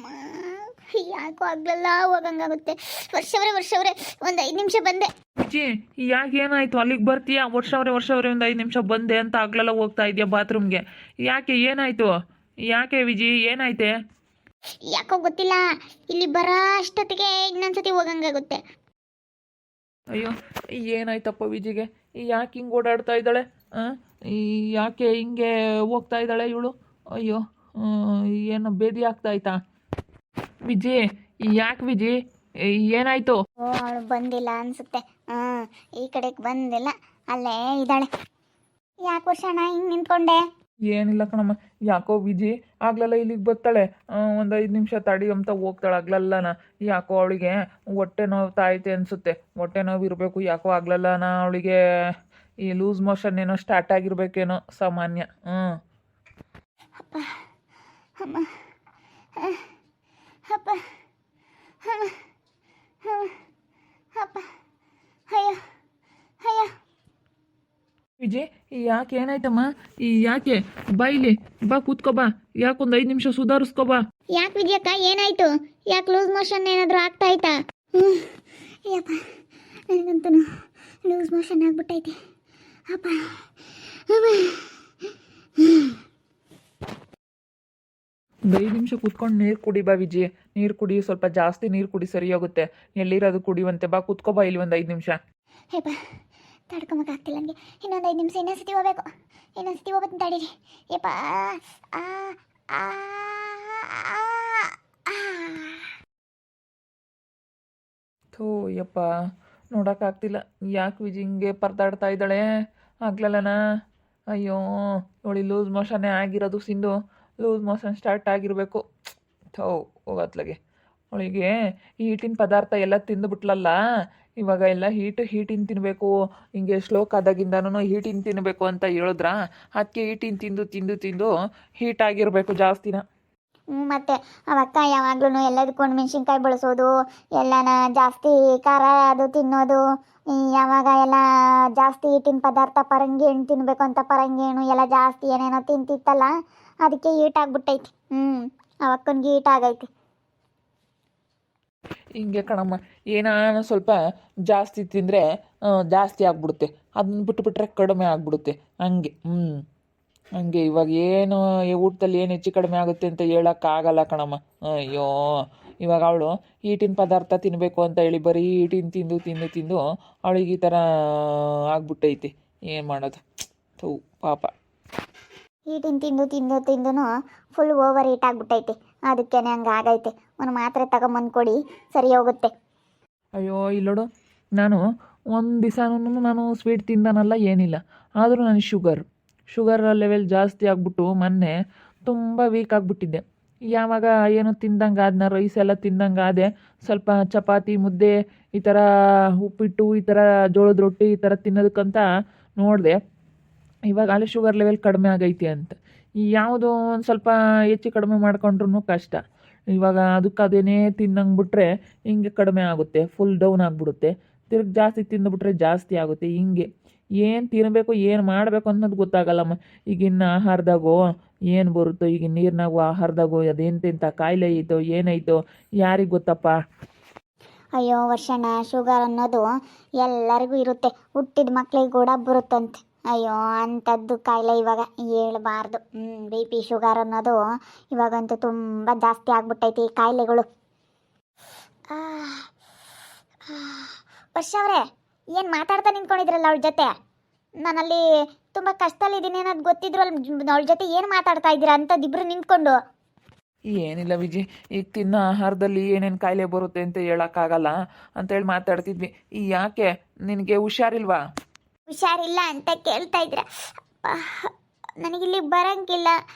ಅಮ್ಮ ಯಾಕೋ ಆಗ್ಲಲ್ಲ ಹೋಗಂಗಾಗುತ್ತೆ. ವರ್ಷವ್ರೆ ಒಂದು 5 ನಿಮಿಷ ಬಂದೆ. ವಿಜಿ ಯಾಕೆ ಏನಾಯ್ತು? ಅಲ್ಲಿಗೆ ಬರ್ತೀಯಾ? ವರ್ಷವ್ರೆ ಒಂದು 5 ನಿಮಿಷ ಬಂದೆ ಅಂತ ಆಗ್ಲೆಲ್ಲ ಹೋಗ್ತಾ ಇದೆಯಾ ಬಾತ್ರೂಮ್ಗೆ? ಯಾಕೆ ಏನಾಯ್ತು? ಯಾಕೆ ವಿಜಿ ಏನಾಯ್ತೆ? ಯಾಕೋ ಗೊತ್ತಿಲ್ಲ, ಇಲ್ಲಿ ಬರೋ ಅಷ್ಟೊತ್ತಿಗೆ ಇನ್ನೊಂದ್ಸತಿ ಹೋಗಂಗಾಗುತ್ತೆ. ಅಯ್ಯೋ ಏನಾಯ್ತಪ್ಪ ವಿಜಿಗೆ? ಯಾಕೆ ಹಿಂಗೆ ಓಡಾಡ್ತಾ ಇದ್ದಾಳೆ? ಯಾಕೆ ಹಿಂಗೆ ಹೋಗ್ತಾ ಇದ್ದಾಳೆ ಇವಳು? ಅಯ್ಯೋ ಏನು ಬೇದಿ ಆಗ್ತಾ ಆಯ್ತಾ ವಿಜಿ? ಯಾಕೆ ವಿಜಿ ಏನಾಯ್ತು? ಓ ಅವಳು ಬಂದಿಲ್ಲ ಅನ್ಸುತ್ತೆ. ಈ ಕಡೆಗೆ ಬಂದಿಲ್ಲ, ಅಲ್ಲೇ ಇದ್ದಾಳೆ. ಯಾಕೆ ವರ್ಷಣ ಹಿಂಗೆ ನಿಂತ್ಕೊಂಡೆ? ಏನಿಲ್ಲ ಕಣಮ್ಮ, ಯಾಕೋ ವಿಜಿ ಆಗ್ಲೆಲ್ಲ ಇಲ್ಲಿಗೆ ಬರ್ತಾಳೆ, ಒಂದು 5 ನಿಮಿಷ ತಡಿ ಅಂತ ಹೋಗ್ತಾಳೆ. ಆಗ್ಲಲ್ಲನ ಯಾಕೋ ಅವಳಿಗೆ ಹೊಟ್ಟೆ ನೋವ್ತಾ ಐತೆ ಅನಿಸುತ್ತೆ. ಹೊಟ್ಟೆ ನೋವು ಇರಬೇಕು. ಯಾಕೋ ಆಗ್ಲಲ್ಲನ ಅವಳಿಗೆ ಈ ಲೂಸ್ ಮೋಷನ್ ಏನೋ ಸ್ಟಾರ್ಟ್ ಆಗಿರ್ಬೇಕೇನೋ ಸಾಮಾನ್ಯ. ಅಪ್ಪ ಅಮ್ಮ ಅಪ್ಪ ಅಮ್ಮ ಅಪ್ಪ ಅಯ್ಯೋ ಅಯ್ಯೋ. ವಿಜಯ್ ಯಾಕೆ ಏನಾಯ್ತಮ್ಮ? ಯಾಕೆ ಬೈಲಿ ಬಾ, ಕೂತ್ಕೋ ಬಾ. ಯಾಕೊಂದು 5 ನಿಮಿಷ ಸುಧಾರಿಸ್ಕೋ ಬಾ. ಯಾಕೆ ವಿಜಯಕ್ಕ ಏನಾಯ್ತು? ಯಾಕೆ ಲೂಸ್ ಮೋಷನ್ ಏನಾದರೂ ಆಗ್ತಾ ಆಯ್ತಾ? ಯಪ್ಪ ನನಗಂತೂ ಲೂಸ್ ಮೋಷನ್ ಆಗ್ಬಿಟ್ಟೈತೆ. ಅಪ್ಪ ಒಂದು 5 ನಿಮಿಷ ಕೂತ್ಕೊಂಡು ನೀರು ಕುಡಿ ಬಾ ವಿಜಯ್. ನೀರು ಕುಡಿ, ಸ್ವಲ್ಪ ಜಾಸ್ತಿ ನೀರು ಕುಡಿ, ಸರಿ ಹೋಗುತ್ತೆ. ಎಲ್ಲಿರೋದು ಕುಡಿಯುವಂತೆ ಬಾ, ಕೂತ್ಕೋ ಬಾ ಇಲ್ಲಿ ಒಂದು 5 ನಿಮಿಷ. ಹೇಪ ತಡ್ಕೊಂಬಕ್ಕಾಗ್ತಿಲ್ಲ ನನಗೆ. ಇನ್ನೊಂದು 5 ನಿಮಿಷ ಇನ್ನೊಂದ್ಸತಿ ಹೋಗ್ಬೇಕು. ಇನ್ನೊಂದ್ಸತಿ ಹೋಗ್ಬೇಕು ತಡೀರಿ. ಯಪ್ಪ ಆ ಆ ಥೋ ಯಪ್ಪ, ನೋಡೋಕ್ಕಾಗ್ತಿಲ್ಲ. ಯಾಕೆ ವಿಜಿ ಹಿಂಗೆ ಪರದಾಡ್ತಾ ಇದ್ದಾಳೆ? ಆಗ್ಲಲ್ಲನ ಅಯ್ಯೋ, ಇವಳಿ ಲೂಸ್ ಮೋಷನ್ನೇ ಆಗಿರೋದು. ಸಿಂಧು ಲೂಸ್ ಮೋಷನ್ ಸ್ಟಾರ್ಟ್ ಆಗಿರಬೇಕು. ಥೋ ಹೋಗತ್ಲಗೆ. ಅವಳಿಗೆ ಹೀಟಿನ ಪದಾರ್ಥ ಎಲ್ಲ ತಿಂದುಬಿಟ್ಲಲ್ಲ, ಇವಾಗ ಎಲ್ಲ ಹೀಟಿನ ತಿನ್ನಬೇಕು. ಹಿಂಗೆ ಶ್ಲೋಕ್ ಆದಾಗಿಂದನೂ ಹೀಟಿನ ತಿನ್ನಬೇಕು ಅಂತ ಹೇಳಿದ್ರ, ಅದಕ್ಕೆ ಹೀಟಿನ ತಿಂದು ಹೀಟ್ ಆಗಿರಬೇಕು ಜಾಸ್ತಿನ. ಮತ್ತೆ ಅವಕ್ಕ ಯಾವಾಗ್ಲೂ ಎಲ್ಲದಕ್ಕೂ ಮೆಣಸಿನ್ಕಾಯಿ ಬಳಸೋದು, ಎಲ್ಲನ ಜಾಸ್ತಿ ಖಾರ ಅದು ತಿನ್ನೋದು, ಯಾವಾಗ ಎಲ್ಲ ಜಾಸ್ತಿ ಹಿಟ್ಟಿನ ಪದಾರ್ಥ ಪರಂಗಿ ಹಣ್ಣು ತಿನ್ನಬೇಕು ಅಂತ ಪರಂಗಿ ಹಣ್ಣು ಎಲ್ಲ ಜಾಸ್ತಿ ಏನೇನೋ ತಿಂತಿತ್ತಲ್ಲ, ಅದಕ್ಕೆ ಹೀಟ್ ಆಗ್ಬಿಟ್ಟೈತಿ. ಅವಕ್ಕನಿಗೆ ಹೀಟ್ ಆಗೈತಿ. ಹಿಂಗೆ ಕಣಮ್ಮ, ಏನಾನ ಸ್ವಲ್ಪ ಜಾಸ್ತಿ ತಿಂದರೆ ಜಾಸ್ತಿ ಆಗ್ಬಿಡುತ್ತೆ, ಅದನ್ನ ಬಿಟ್ಟುಬಿಟ್ರೆ ಕಡಿಮೆ ಆಗ್ಬಿಡುತ್ತೆ. ಹಂಗೆ ಹಂಗೆ ಇವಾಗ ಏನು ಊಟದಲ್ಲಿ ಏನು ಹೆಚ್ಚು ಕಡಿಮೆ ಆಗುತ್ತೆ ಅಂತ ಹೇಳೋಕ್ಕಾಗಲ್ಲ ಕಣಮ್ಮ. ಅಯ್ಯೋ, ಇವಾಗ ಅವಳು ಹೀಟಿನ ಪದಾರ್ಥ ತಿನ್ನಬೇಕು ಅಂತ ಹೇಳಿ ಬರೀ ಹೀಟಿನ ತಿಂದು ಅವಳಿಗೆ ಈ ಥರ ಆಗ್ಬಿಟ್ಟೈತಿ. ಏನು ಮಾಡೋದು? ಥೂ ಪಾಪ. ಹೀಟಿನ ತಿಂದು ಫುಲ್ ಓವರ್ ಹೀಟ್ ಆಗ್ಬಿಟ್ಟೈತಿ. ಅದಕ್ಕೆ ಹಂಗೆ ಆಗೈತೆ. ಒಂದು ಮಾತ್ರೆ ತಗೊಂಬಂದು ಕೊಡಿ, ಸರಿ ಹೋಗುತ್ತೆ. ಅಯ್ಯೋ ಇಲ್ಲೋಡು, ನಾನು ಒಂದು ದಿವಸನೂ ನಾನು ಸ್ವೀಟ್ ತಿಂದಾನಲ್ಲ ಏನಿಲ್ಲ, ಆದರೂ ನನಗೆ ಶುಗರ್ ಲೆವೆಲ್ ಜಾಸ್ತಿ ಆಗಿಬಿಟ್ಟು ಮೊನ್ನೆ ತುಂಬ ವೀಕ್ ಆಗಿಬಿಟ್ಟಿದ್ದೆ. ಯಾವಾಗ ಏನೋ ತಿಂದಂಗೆ ಆದ್ನ, ರೈಸ್ ಎಲ್ಲ ತಿಂದಂಗೆ ಆದೆ. ಸ್ವಲ್ಪ ಚಪಾತಿ ಮುದ್ದೆ ಈ ಥರ ಉಪ್ಪಿಟ್ಟು ಈ ಥರ ಜೋಳದ ರೊಟ್ಟಿ ಈ ಥರ ತಿನ್ನೋದಕ್ಕಂತ ನೋಡಿದೆ. ಇವಾಗ ಅಲ್ಲಿ ಶುಗರ್ ಲೆವೆಲ್ ಕಡಿಮೆ ಆಗೈತಿ ಅಂತ. ಯಾವುದೋ ಒಂದು ಸ್ವಲ್ಪ ಹೆಚ್ಚು ಕಡಿಮೆ ಮಾಡ್ಕೊಂಡ್ರೂ ಕಷ್ಟ. ಇವಾಗ ಅದಕ್ಕದೇನೇ ತಿನ್ನಂಗೆ ಬಿಟ್ರೆ ಹಿಂಗೆ ಕಡಿಮೆ ಆಗುತ್ತೆ, ಫುಲ್ ಡೌನ್ ಆಗಿಬಿಡುತ್ತೆ. ತಿರ್ಗಿ ಜಾಸ್ತಿ ತಿಂದುಬಿಟ್ರೆ ಜಾಸ್ತಿ ಆಗುತ್ತೆ. ಹಿಂಗೆ ಏನು ತಿನ್ನಬೇಕು ಏನು ಮಾಡಬೇಕು ಅನ್ನೋದು ಗೊತ್ತಾಗಲ್ಲಮ್ಮ. ಈಗಿನ ಆಹಾರದಾಗೋ ಏನು ಬರುತ್ತೋ, ಈಗ ನೀರಿನಾಗೋ ಆಹಾರದಾಗೋ ಅದೆಂತೆಂಥ ಕಾಯಿಲೆ ಐತೋ ಏನೈತೋ ಯಾರಿಗೆ ಗೊತ್ತಪ್ಪ. ಅಯ್ಯೋ ವರ್ಷಣ, ಶುಗರ್ ಅನ್ನೋದು ಎಲ್ಲರಿಗೂ ಇರುತ್ತೆ, ಹುಟ್ಟಿದ ಮಕ್ಳಿಗೆ ಕೂಡ ಬರುತ್ತಂತೆ. ಅಯ್ಯೋ ಅಂಥದ್ದು ಕಾಯಿಲೆ ಇವಾಗ ಹೇಳ್ಬಾರ್ದು. BP ಶುಗರ್ ಅನ್ನೋದು ಇವಾಗಂತೂ ತುಂಬ ಜಾಸ್ತಿ ಆಗ್ಬಿಟ್ಟೈತಿ ಈ ಕಾಯಿಲೆಗಳು. ವರ್ಷ ಅವರೇ ಏನು ಮಾತಾಡ್ತಾ ನಿಂತ್ಕೊಂಡಿದ್ರಲ್ಲ ಅವಳ ಜೊತೆ? ನಾನಲ್ಲಿ ತುಂಬ ಕಷ್ಟದಲ್ಲಿದ್ದೀನಿ ಅನ್ನೋದು ಗೊತ್ತಿದ್ರು ಅವಳ ಜೊತೆ ಏನು ಮಾತಾಡ್ತಾ ಇದ್ದೀರಾ ಅಂಥದ್ದಿಬ್ರು ನಿಂತ್ಕೊಂಡು? ಏನಿಲ್ಲ ವಿಜಿ, ಈಗ ತಿನ್ನೋ ಆಹಾರದಲ್ಲಿ ಏನೇನು ಕಾಯಿಲೆ ಬರುತ್ತೆ ಅಂತ ಹೇಳೋಕ್ಕಾಗಲ್ಲ ಅಂತೇಳಿ ಮಾತಾಡ್ತಿದ್ವಿ. ಯಾಕೆ ನಿನಗೆ ಹುಷಾರಿಲ್ವಾ? ಹುಷಾರಿಲ್ಲ ಅಂತ ಕೇಳ್ತಾ ಇದ್ರ. ನನಗಿಲ್ಲಿ ಬರಂಗಿಲ್ಲ,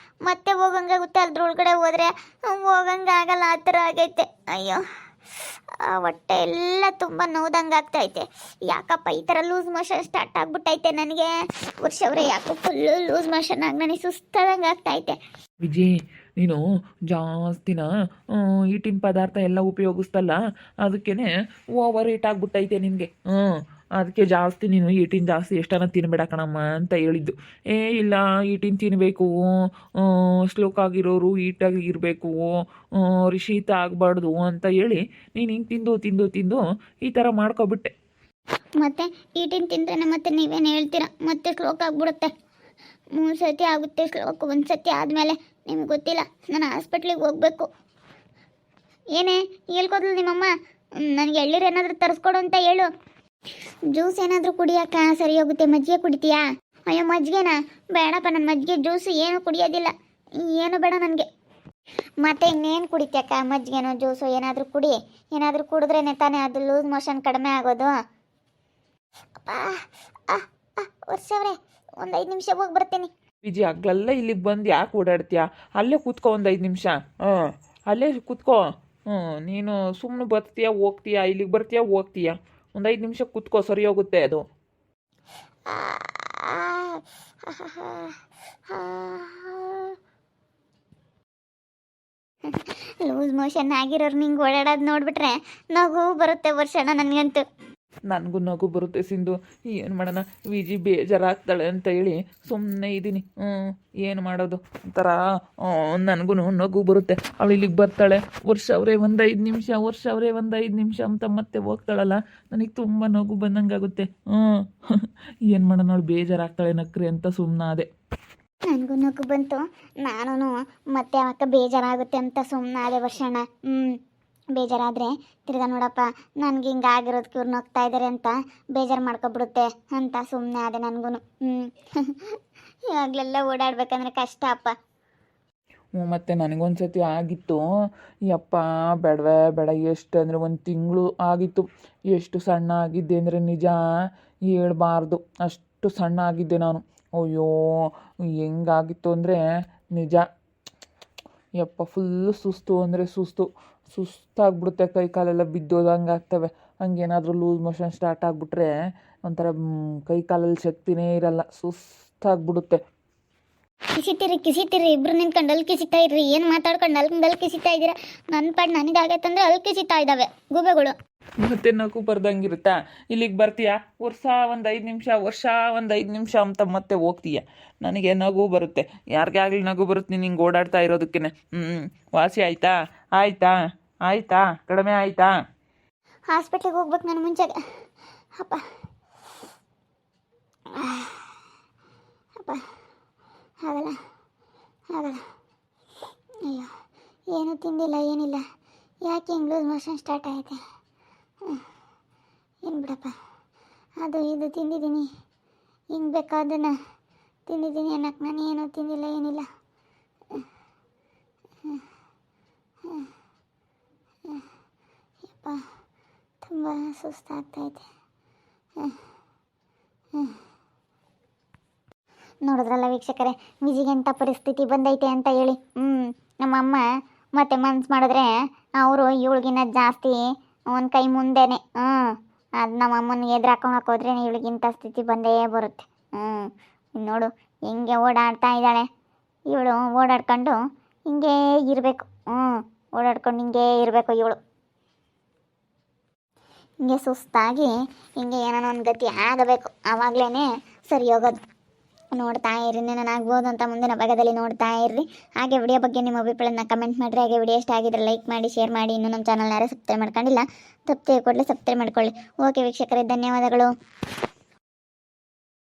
ಮತ್ತೆ ಹೋಗಂಗಾಗುತ್ತೆ. ಅದ್ರೊಳಗಡೆ ಹೋದರೆ ಹೋಗಂಗಾಗಲ್ಲ, ಆ ಥರ ಆಗೈತೆ. ಅಯ್ಯೋ ಹೊಟ್ಟೆ ಎಲ್ಲ ತುಂಬ ನೋದಂಗೆ ಆಗ್ತೈತೆ. ಯಾಕಪ್ಪ ಈ ಥರ ಲೂಸ್ ಮೋಷನ್ ಸ್ಟಾರ್ಟ್ ಆಗಿಬಿಟ್ಟೈತೆ ನನಗೆ. ವರ್ಷವ್ರೆ ಯಾಕೋ ಫುಲ್ಲು ಲೂಸ್ ಮೋಷನ್ ಆಗಿ ನನಗೆ ಸುಸ್ತಾದಂಗೆ ಆಗ್ತೈತೆ. ವಿಜಿ, ನೀನು ಜಾಸ್ತಿನ ಹೀಟಿನ ಪದಾರ್ಥ ಎಲ್ಲ ಉಪಯೋಗಿಸ್ತಲ್ಲ, ಅದಕ್ಕೇ ಓವರ್ ಹೀಟ್ ಆಗಿಬಿಟ್ಟೈತೆ ನಿನಗೆ. ಅದಕ್ಕೆ ಜಾಸ್ತಿ ನೀನು ಈಟಿನ ಜಾಸ್ತಿ ಎಷ್ಟನ ತಿನ್ಬೇಡ ಕಣಮ್ಮ ಅಂತ ಹೇಳಿದ್ದು. ಇಲ್ಲ ಈಟಿನ ತಿನ್ನಬೇಕು, ಸ್ಲೋಕ್ ಆಗಿರೋರು ಈಟಾಗಿ ಇರಬೇಕು, ಶೀತ ಆಗಬಾರ್ದು ಅಂತ ಹೇಳಿ ನೀನು ಹಿಂಗೆ ತಿಂದು ತಿಂದು ತಿಂದು ಈ ಥರ ಮಾಡ್ಕೊಬಿಟ್ಟೆ. ಮತ್ತೆ ಈಟಿನ ತಿಂದ್ರೆ ಮತ್ತೆ ನೀವೇನು ಹೇಳ್ತೀರಾ, ಮತ್ತೆ ಸ್ಲೋಕ್ ಆಗಿಬಿಡುತ್ತೆ. 3 ಸತಿ ಆಗುತ್ತೆ ಸ್ಲೋಕ್, 1 ಸತಿ ಆದಮೇಲೆ ನಿಮ್ಗೆ ಗೊತ್ತಿಲ್ಲ, ನಾನು ಹಾಸ್ಪಿಟ್ಲಿಗೆ ಹೋಗಬೇಕು. ಏನೇ ಹೇಳ್ಕೋದ್ಲು ನಿಮ್ಮಮ್ಮ, ನನಗೆ ಎಳ್ಳೀರು ಏನಾದರೂ ತರಿಸ್ಕೊಡು ಅಂತ ಹೇಳು. ಜ್ಯೂಸ್ ಏನಾದರೂ ಕುಡಿಯೋಕ್ಕ ಸರಿ ಹೋಗುತ್ತೆ. ಮಜ್ಜಿಗೆ ಕುಡಿತೀಯಾ? ಅಯ್ಯೋ ಮಜ್ಜಿಗೆನಾ? ಬೇಡಪ್ಪ, ನನ್ನ ಮಜ್ಜಿಗೆ ಜ್ಯೂಸು ಏನು ಕುಡಿಯೋದಿಲ್ಲ, ಏನು ಬೇಡ ನನಗೆ. ಮತ್ತೆ ಇನ್ನೇನು ಕುಡಿತೀಯಕ್ಕ? ಮಜ್ಜಿಗೆನೋ ಜ್ಯೂಸು ಏನಾದರೂ ಕುಡಿ. ಏನಾದರೂ ಕುಡಿದ್ರೇನೆ ತಾನೇ ಅದು ಲೂಸ್ ಮೋಷನ್ ಕಡಿಮೆ ಆಗೋದು. ವರ್ಷವ್ರೆ, ಒಂದು 5 ನಿಮಿಷ ಹೋಗಿ ಬರ್ತೀನಿ. ವಿಜಿ ಆಗ್ಲೆಲ್ಲ ಇಲ್ಲಿಗೆ ಬಂದು ಯಾಕೆ ಓಡಾಡ್ತೀಯಾ? ಅಲ್ಲೇ ಕೂತ್ಕೊ ಒಂದು 5 ನಿಮಿಷ. ಅಲ್ಲೇ ಕೂತ್ಕೋ. ನೀನು ಸುಮ್ಮನೆ ಬರ್ತೀಯಾ ಹೋಗ್ತೀಯಾ, ಇಲ್ಲಿಗೆ ಬರ್ತೀಯಾ ಹೋಗ್ತೀಯಾ? ಒಂದು 5 ನಿಮಿಷ ಕೂತ್ಕೋ, ಸರಿ ಹೋಗುತ್ತೆ ಅದು. ಲೂಸ್ ಮೋಷನ್ ಆಗಿರೋರು ನಿಂಗೆ ಓಡಾಡೋದು ನೋಡ್ಬಿಟ್ರೆ ನಗು ಬರುತ್ತೆ ವರ್ಷಣ ನನಗಂತೂ. ನನಗೂ ನಗು ಬರುತ್ತೆ ಸಿಂಧು. ಏನು ಮಾಡೋಣ, ವಿಜಿ ಬೇಜಾರಾಗ್ತಾಳೆ ಅಂತ ಹೇಳಿ ಸುಮ್ಮನೆ ಇದ್ದೀನಿ. ಏನು ಮಾಡೋದು, ಒಂಥರ ನನಗೂ ನಗು ಬರುತ್ತೆ. ಅವಳು ಇಲ್ಲಿಗೆ ಬರ್ತಾಳೆ, ವರ್ಷ ಅವರೇ ಒಂದು 5 ನಿಮಿಷ, ವರ್ಷ ಅವರೇ ಒಂದು 5 ನಿಮಿಷ ಅಂತ ಮತ್ತೆ ಹೋಗ್ತಾಳಲ್ಲ, ನನಗೆ ತುಂಬ ನಗು ಬಂದಂಗಾಗುತ್ತೆ. ಏನು ಮಾಡೋಣ, ಅವಳು ಬೇಜಾರಾಗ್ತಾಳೆ ನಕ್ರಿ ಅಂತ ಸುಮ್ಮನಾದೆ. ನನಗೂ ನಗು ಬಂತು, ನಾನು ಮತ್ತೆ ಅವಕ್ಕ ಬೇಜಾರಾಗುತ್ತೆ ಅಂತ ಸುಮ್ಮನಾದೆ ವರ್ಷಣ. ಬೇಜಾರಾದರೆ ತಿರ್ಗಾ ನೋಡಪ್ಪ, ನನಗೆ ಹಿಂಗೆ ಆಗಿರೋದಕ್ಕೆ ಇವ್ರು ನೋಗ್ತಾ ಇದ್ದಾರೆ ಅಂತ ಬೇಜಾರು ಮಾಡ್ಕೊಬಿಡುತ್ತೆ ಅಂತ ಸುಮ್ಮನೆ ಆದೆ ನನಗೂ. ಇವಾಗಲೆಲ್ಲ ಓಡಾಡ್ಬೇಕಂದ್ರೆ ಕಷ್ಟ ಅಪ್ಪ. ಮತ್ತು ನನಗೊಂದು ಸತಿ ಆಗಿತ್ತು. ಯಪ್ಪ ಬೇಡವೇ ಬೇಡ, ಎಷ್ಟು ಅಂದರೆ 1 ತಿಂಗಳು ಆಗಿತ್ತು. ಎಷ್ಟು ಸಣ್ಣ ಆಗಿದ್ದೆ ಅಂದರೆ ನಿಜ ಹೇಳ್ಬಾರ್ದು, ಅಷ್ಟು ಸಣ್ಣ ಆಗಿದ್ದೆ ನಾನು. ಅಯ್ಯೋ ಹೆಂಗಾಗಿತ್ತು ಅಂದರೆ ನಿಜ ಯಪ್ಪ, ಫುಲ್ಲು ಸುಸ್ತು ಅಂದರೆ ಸುಸ್ತಾಗ್ಬಿಡುತ್ತೆ, ಕೈ ಕಾಲೆಲ್ಲ ಬಿದ್ದೋದಂಗೆ ಆಗ್ತವೆ. ಹಂಗೇನಾದರೂ ಲೂಸ್ ಮೋಷನ್ ಸ್ಟಾರ್ಟ್ ಆಗಿಬಿಟ್ರೆ ಒಂಥರ ಕೈ ಕಾಲಲ್ಲಿ ಶಕ್ತಿನೇ ಇರಲ್ಲ, ಸುಸ್ತಾಗ್ಬಿಡುತ್ತೆ. ಕಿಸಿತೀರಿ ಇಬ್ರು ನಿಂತ್ಕೊಂಡು ಅಲ್ಲಿ ಕಿಸಿತಾ ಇರ್ರಿ. ಏನು ಮಾತಾಡ್ಕೊಂಡು ಅಲ್ಲಿ ಕಿಸಿತಾ ಇದ್ದೀರಾ? ನನ್ನ ಪಾಡು ನನಗಾಗೈತಂದ್ರೆ ಅಲ್ಲಿ ಕಿಸಿತಾ ಇದ್ದಾವೆ ಗೂಬೆಗಳು. ಮತ್ತೆ ನಗು ಬರ್ದಂಗಿರುತ್ತಾ? ಇಲ್ಲಿಗೆ ಬರ್ತೀಯಾ, ವರ್ಷ ಒಂದು 5 ನಿಮಿಷ, ವರ್ಷ ಒಂದು 5 ನಿಮಿಷ ಅಂತ ಮತ್ತೆ ಹೋಗ್ತೀಯ. ನನಗೆ ನಗು ಬರುತ್ತೆ, ಯಾರಿಗೇ ಆಗಲಿ ನಗು ಬರುತ್ತೆ ನೀನು ಹಿಂಗೆ ಓಡಾಡ್ತಾ ಇರೋದಕ್ಕೆ. ವಾಸಿ ಆಯಿತಾ? ಆಯಿತಾ ಕಡಿಮೆ ಆಯಿತಾ? ಹಾಸ್ಪಿಟ್ಲಿಗೆ ಹೋಗ್ಬೇಕು ನಾನು ಮುಂಚೆ. ಅಪ್ಪ ಆಗಲ್ಲ. ಅಯ್ಯೋ, ಏನೂ ತಿಂದಿಲ್ಲ, ಏನಿಲ್ಲ. ಯಾಕೆ ಹಿಂಗೆ ಲೂಸ್ ಮೋಷನ್ ಸ್ಟಾರ್ಟ್ ಆಗಿದೆ? ಏನು ಬಿಡಪ್ಪ, ಅದು ಇದು ತಿಂದಿದ್ದೀನಿ, ಹಿಂಗೆ ಬೇಕಾದನ್ನು ತಿಂದಿದ್ದೀನಿ ಅನ್ನಕ್ಕೆ ನಾನು ಏನೂ ತಿಂದಿಲ್ಲ, ಏನಿಲ್ಲ. ಯಪ್ಪ, ತುಂಬ ಸುಸ್ತಾಗ್ತೈತೆ. ನೋಡಿದ್ರಲ್ಲ ವೀಕ್ಷಕರೇ, ವಿಜಿಗೆಂಥ ಪರಿಸ್ಥಿತಿ ಬಂದೈತೆ ಅಂತ ಹೇಳಿ. ನಮ್ಮಮ್ಮ ಮತ್ತೆ ಮನ್ಸು ಮಾಡಿದ್ರೆ ಅವರು ಇವಳಿಗಿನ್ನ ಜಾಸ್ತಿ ಒಂದು ಕೈ ಮುಂದೆನೆ. ಅದು ನಮ್ಮ ಅಮ್ಮನಿಗೆ ಎದುರು ಹಾಕೊಳಕ್ಕೆ ಹೋದ್ರೆ ಇವಳಿಗಿಂಥ ಸ್ಥಿತಿ ಬಂದೇ ಬರುತ್ತೆ. ನೋಡು ಹಿಂಗೆ ಓಡಾಡ್ತಾ ಇದ್ದಾಳೆ ಇವಳು. ಓಡಾಡ್ಕೊಂಡು ಹಿಂಗೇ ಇರಬೇಕು. ಓಡಾಡ್ಕೊಂಡು ಹಿಂಗೇ ಇರಬೇಕು ಇವಳು. ಹಿಂಗೆ ಸುಸ್ತಾಗಿ ಹಿಂಗೆ ಏನೋ ಒಂದು ಗತಿ ಆಗಬೇಕು, ಆವಾಗಲೇ ಸರಿ ಹೋಗೋದು. ನೋಡ್ತಾ ಇರಿ, ಏನಾಗ್ಬೋದು ಅಂತ ಮುಂದಿನ ಭಾಗದಲ್ಲಿ ನೋಡ್ತಾ ಇರ್ರಿ. ಹಾಗೆ ವಿಡಿಯೋ ಬಗ್ಗೆ ನಿಮ್ಮ ಅಭಿಪ್ರಾಯನ ಕಮೆಂಟ್ ಮಾಡಿರಿ. ಹಾಗೆ ವಿಡಿಯೋ ಇಷ್ಟ ಆಗಿದ್ರೆ ಲೈಕ್ ಮಾಡಿ, ಶೇರ್ ಮಾಡಿ. ಇನ್ನೂ ನಮ್ಮ ಚಾನಲ್ ಯಾರು ಸಬ್ಸ್ಕ್ರೈಬ್ ಮಾಡ್ಕೊಂಡಿಲ್ಲ, ತಪ್ಪದೆ ಕೂಡಲೇ ಸಬ್ಸ್ಕ್ರೈಬ್ ಮಾಡ್ಕೊಳ್ಳಿ. ಓಕೆ ವೀಕ್ಷಕರೇ, ಧನ್ಯವಾದಗಳು.